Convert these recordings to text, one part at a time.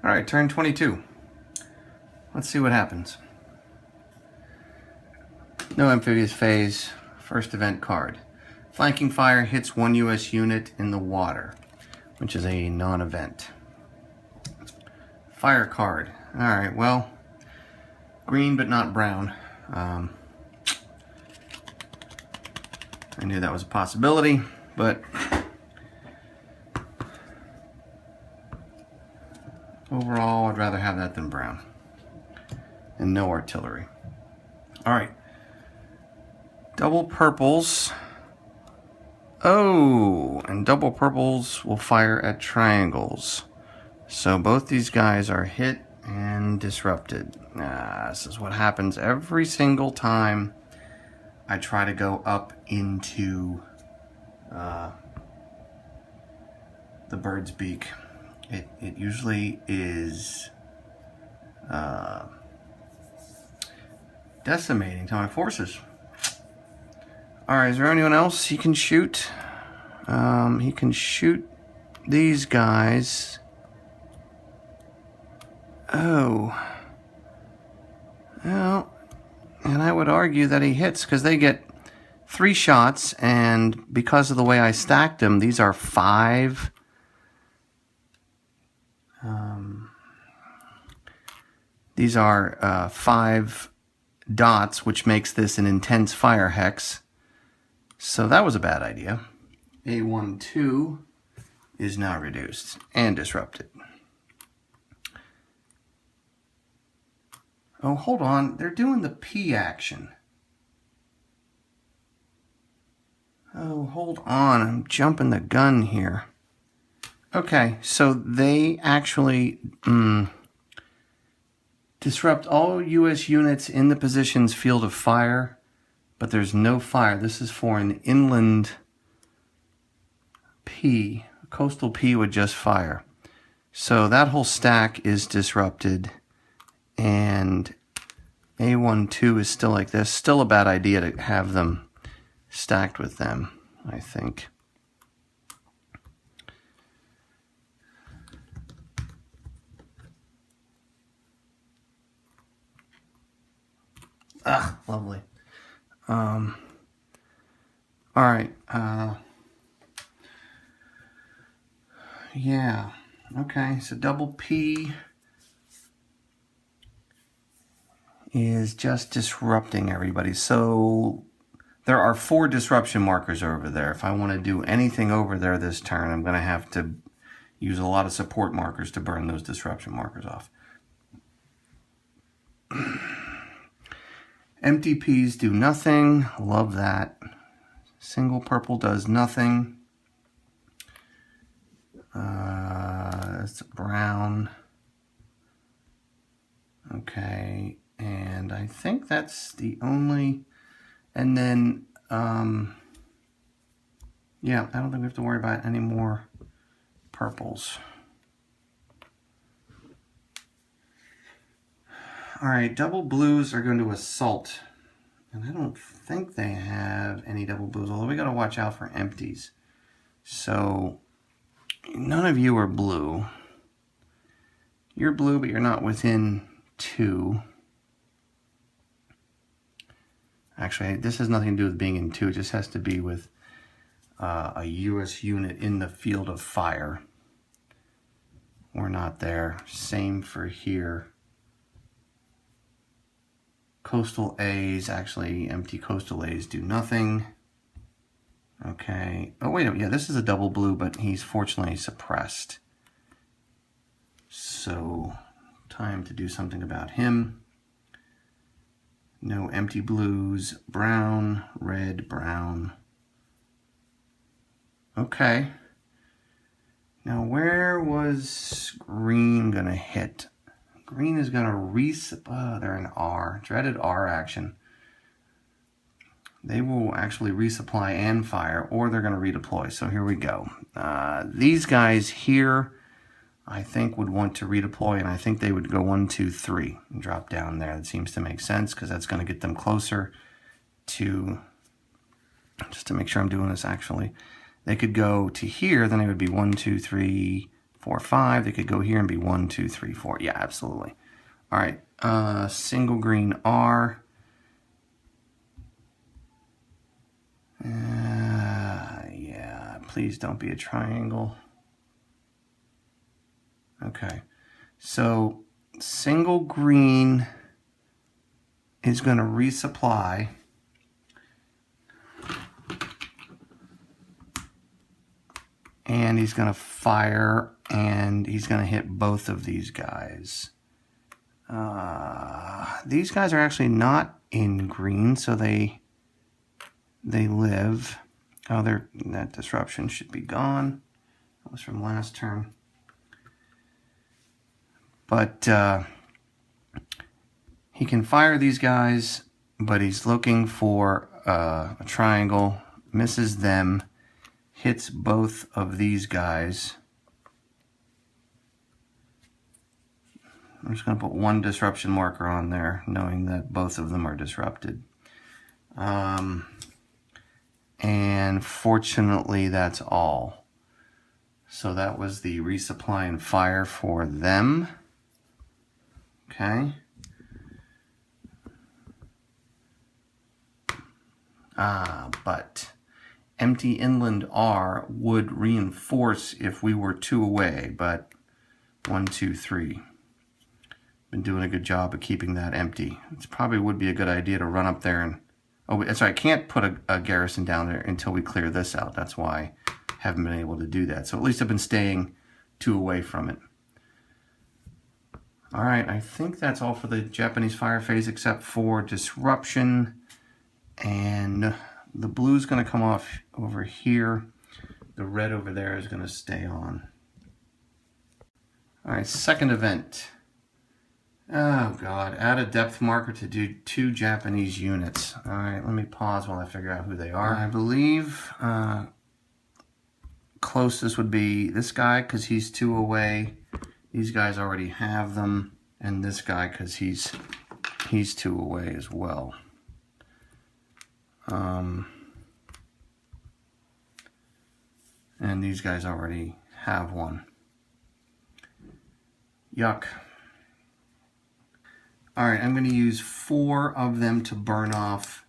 All right, turn 22. Let's see what happens. No amphibious phase, first event card. Flanking fire hits one U.S. unit in the water, which is a non-event. Fire card. All right, well, green but not brown. I knew that was a possibility, but overall, I'd rather have that than brown. And no artillery. All right. Double purples. Oh, and double purples will fire at triangles. So both these guys are hit and disrupted. This is what happens every single time I try to go up into the bird's beak. It usually is decimating to my forces. Alright, is there anyone else he can shoot? He can shoot these guys. Oh. Well, and I would argue that he hits because they get 3 shots, and because of the way I stacked them, these are 5. These are 5 dots, which makes this an intense fire hex. So that was a bad idea. A12 is now reduced and disrupted. Oh, hold on. They're doing the P action. Oh, hold on. I'm jumping the gun here. Okay, so they actually disrupt all U.S. units in the position's field of fire, but there's no fire. This is for an inland P. A coastal P would just fire. So that whole stack is disrupted, and A12 is still like this. Still a bad idea to have them stacked with them, I think. Ah, lovely. All right. Yeah. Okay. So double P is just disrupting everybody. So there are 4 disruption markers over there. If I want to do anything over there this turn, I'm going to have to use a lot of support markers to burn those disruption markers off. Empty P's do nothing. Love that. Single purple does nothing. It's brown. Okay, and I think that's the only. And then, yeah, I don't think we have to worry about any more purples. All right, double blues are going to assault. And I don't think they have any double blues, although we got to watch out for empties. So none of you are blue. You're blue, but you're not within 2. Actually, this has nothing to do with being in 2. It just has to be with a U.S. unit in the field of fire. We're not there. Same for here. Coastal A's, actually empty coastal A's do nothing. Okay. Oh, wait a minute. Yeah, this is a double blue, but he's fortunately suppressed. So, time to do something about him. No empty blues. Brown, red, brown. Okay. Now, where was green going to hit? Green is going to they're an R. Dreaded R action. They will actually resupply and fire, or they're going to redeploy. So here we go. These guys here, I think, would want to redeploy, and I think they would go 1, 2, 3 and drop down there. That seems to make sense because that's going to get them closer to, just to make sure I'm doing this actually, they could go to here, then it would be 1, 2, 3, 4, 5. They could go here and be 1, 2, 3, 4. Yeah, absolutely. All right, single green R. Yeah, please don't be a triangle. Okay, so single green is going to resupply. And he's going to fire, and he's going to hit both of these guys. These guys are actually not in green, so they live. Oh, that disruption should be gone. That was from last turn. But he can fire these guys, but he's looking for a triangle, misses them, hits both of these guys. I'm just going to put one disruption marker on there, knowing that both of them are disrupted. And fortunately, that's all. So that was the resupply and fire for them. Okay. But empty inland R would reinforce if we were 2 away, but 1, 2, 3. Been doing a good job of keeping that empty. It probably would be a good idea to run up there and... Oh, that's right, I can't put a garrison down there until we clear this out. That's why I haven't been able to do that. So at least I've been staying 2 away from it. All right, I think that's all for the Japanese fire phase except for disruption. And the blue's going to come off over here. The red over there is going to stay on. All right, second event. Oh God, add a depth marker to do 2 Japanese units. All right, let me pause while I figure out who they are. I believe closest would be this guy because he's 2 away. These guys already have them. And this guy because he's 2 away as well. And these guys already have one. Yuck. All right, I'm going to use 4 of them to burn off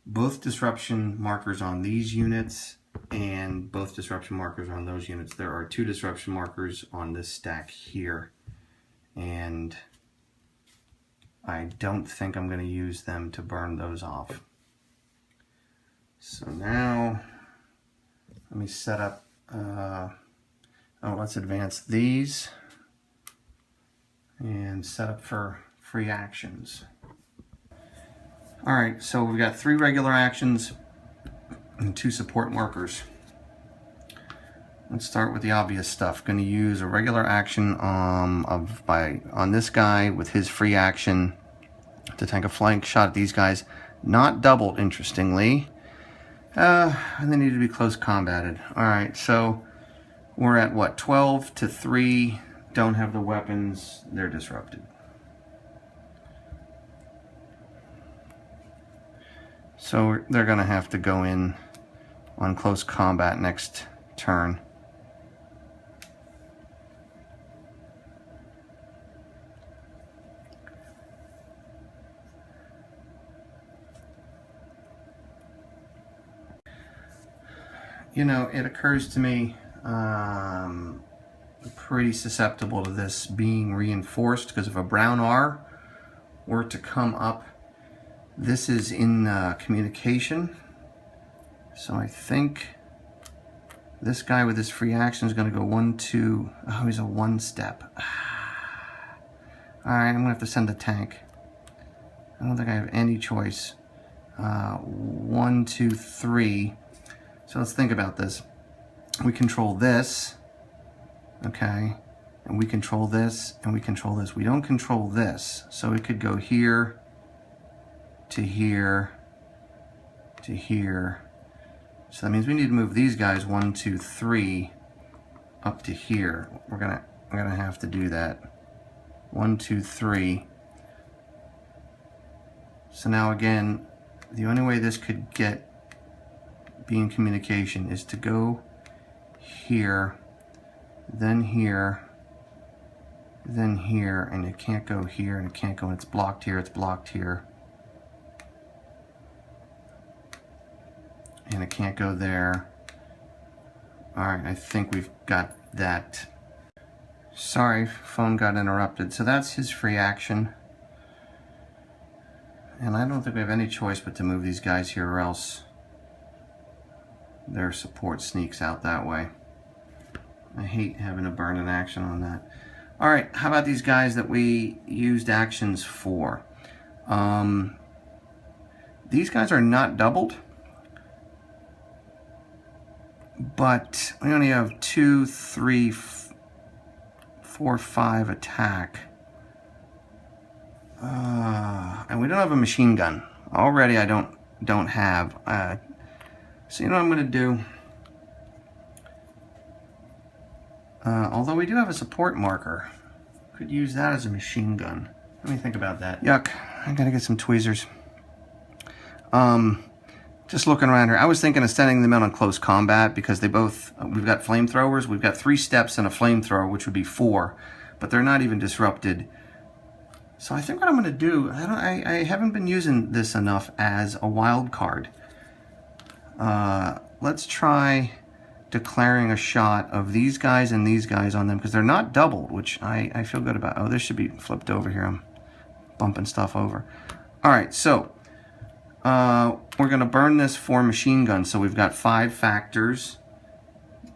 both disruption markers on these units and both disruption markers on those units. There are 2 disruption markers on this stack here, and I don't think I'm going to use them to burn those off. So now, let me set up, let's advance these and set up for free actions. All right, so we've got 3 regular actions and 2 support markers. Let's start with the obvious stuff. Going to use a regular action on this guy with his free action to tank a flank shot at these guys. Not doubled, interestingly. And they need to be close combated. All right, so we're at what, 12 to 3. Don't have the weapons. They're disrupted. So they're going to have to go in on close combat next turn. You know, it occurs to me pretty susceptible to this being reinforced, because if a brown R were to come up, this is in communication. So I think this guy with his free action is going to go 1, 2. Oh, he's a 1-step. All right, I'm going to have to send a tank. I don't think I have any choice. 1, 2, 3. So let's think about this. We control this, okay, and we control this, and we control this. We don't control this, so it could go here to here to here. So that means we need to move these guys 1, 2, 3 up to here. We're gonna have to do that. 1, 2, 3. So now again, the only way this could be in communication is to go here then here, then here, and it can't go here, and it can't go, and it's blocked here, it's blocked here. And it can't go there. All right, I think we've got that. Sorry, phone got interrupted. So that's his free action. And I don't think we have any choice but to move these guys here, or else their support sneaks out that way. I hate having to burn an action on that. All right, how about these guys that we used actions for? These guys are not doubled, but we only have 2, 3, 4, 5 attack. And we don't have a machine gun. Already I don't have. So you know what I'm going to do? Although we do have a support marker. Could use that as a machine gun. Let me think about that. Yuck. I gotta get some tweezers. Just looking around here. I was thinking of sending them out on close combat because they both, we've got flamethrowers. We've got 3 steps and a flamethrower, which would be 4. But they're not even disrupted. So I think what I'm going to do, I haven't been using this enough as a wild card. Let's try declaring a shot of these guys and these guys on them because they're not doubled, which I feel good about. Oh, this should be flipped over here. I'm bumping stuff over. All right, so we're going to burn this for machine guns. So we've got 5 factors.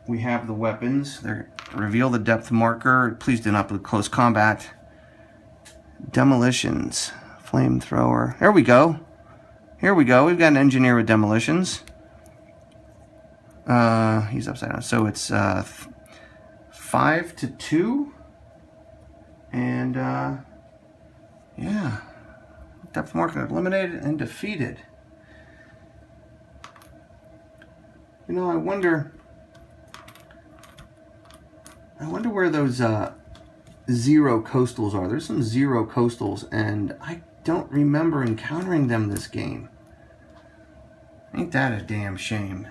We have the weapons. Reveal the depth marker. Please do not put close combat. Demolitions. Flamethrower. There we go. Here we go. We've got an engineer with demolitions. He's upside down. So it's 5 to 2. And yeah. Depth marker eliminated and defeated. You know, I wonder where those 0 coastals are. There's some 0 coastals, and I don't remember encountering them this game. Ain't that a damn shame?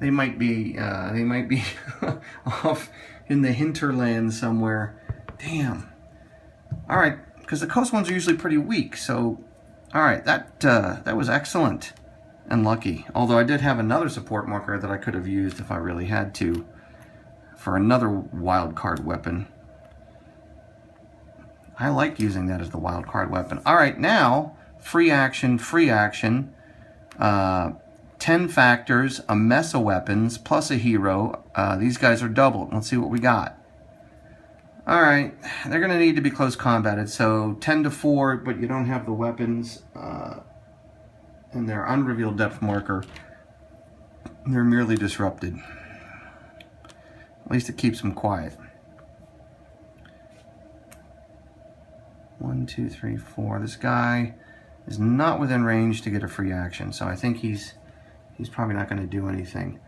They might be off in the hinterland somewhere. Damn. All right, because the coast ones are usually pretty weak. So, all right, that was excellent and lucky. Although I did have another support marker that I could have used if I really had to for another wild card weapon. I like using that as the wild card weapon. All right, now free action. 10 factors, a mess of weapons, plus a hero. These guys are doubled. Let's see what we got. All right, they're going to need to be close combated. So 10 to 4, but you don't have the weapons and their unrevealed depth marker. They're merely disrupted. At least it keeps them quiet. 1, 2, 3, 4. This guy is not within range to get a free action, so I think he's probably not going to do anything.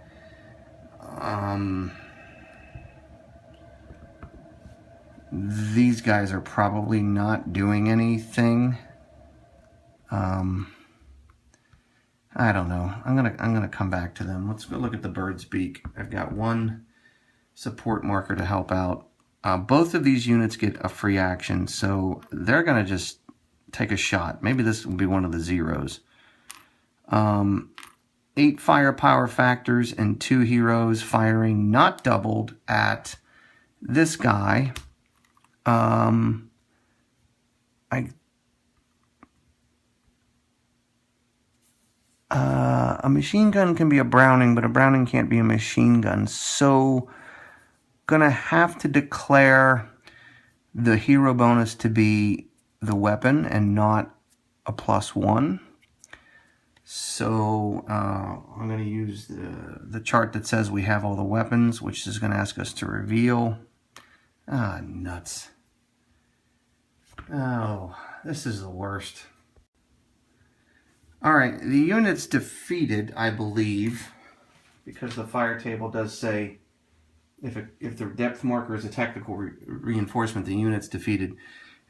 These guys are probably not doing anything. I don't know. I'm gonna come back to them. Let's go look at the bird's beak. I've got 1 support marker to help out. Both of these units get a free action, so they're gonna just take a shot. Maybe this will be one of the 0s. 8 firepower factors and 2 heroes firing not doubled at this guy. A machine gun can be a Browning, but a Browning can't be a machine gun. So, gonna have to declare the hero bonus to be the weapon and not a +1. So, I'm gonna use the chart that says we have all the weapons, which is gonna ask us to reveal. Ah, nuts. Oh, this is the worst. All right, the unit's defeated, I believe, because the fire table does say if the depth marker is a tactical reinforcement, the unit's defeated.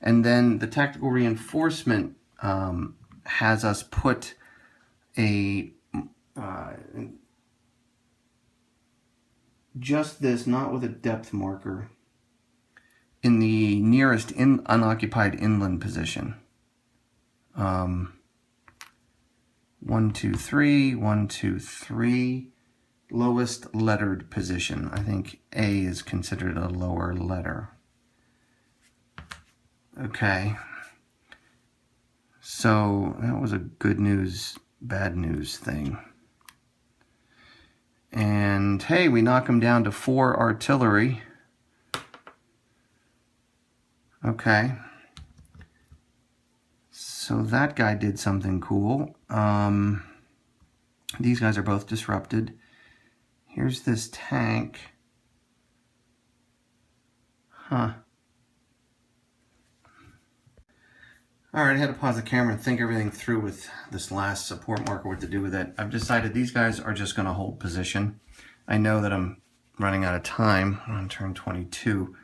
And then the tactical reinforcement has us put just this, not with a depth marker, in the nearest unoccupied inland position. 1, 2, 3, 1, 2, 3. Lowest lettered position. I think A is considered a lower letter. Okay. So that was a good news, bad news thing. And hey, we knock them down to 4 artillery. Okay. So that guy did something cool. These guys are both disrupted. Here's this tank. Huh. Alright, I had to pause the camera and think everything through with this last support marker, what to do with it. I've decided these guys are just going to hold position. I know that I'm running out of time on turn 22,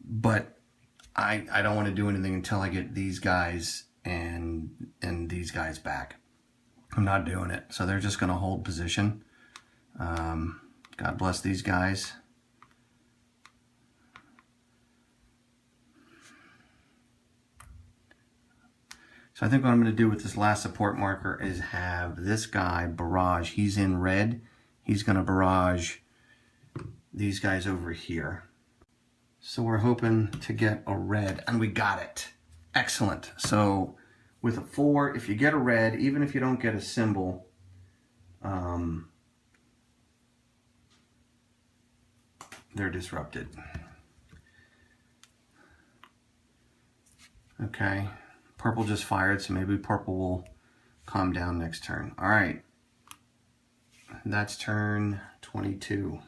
but I don't want to do anything until I get these guys and these guys back. I'm not doing it. So they're just going to hold position. God bless these guys. So I think what I'm going to do with this last support marker is have this guy barrage. He's in red. He's going to barrage these guys over here. So we're hoping to get a red, and we got it. Excellent. So with a 4, if you get a red, even if you don't get a symbol, they're disrupted. Okay. Purple just fired, so maybe purple will calm down next turn. All right. That's turn 22.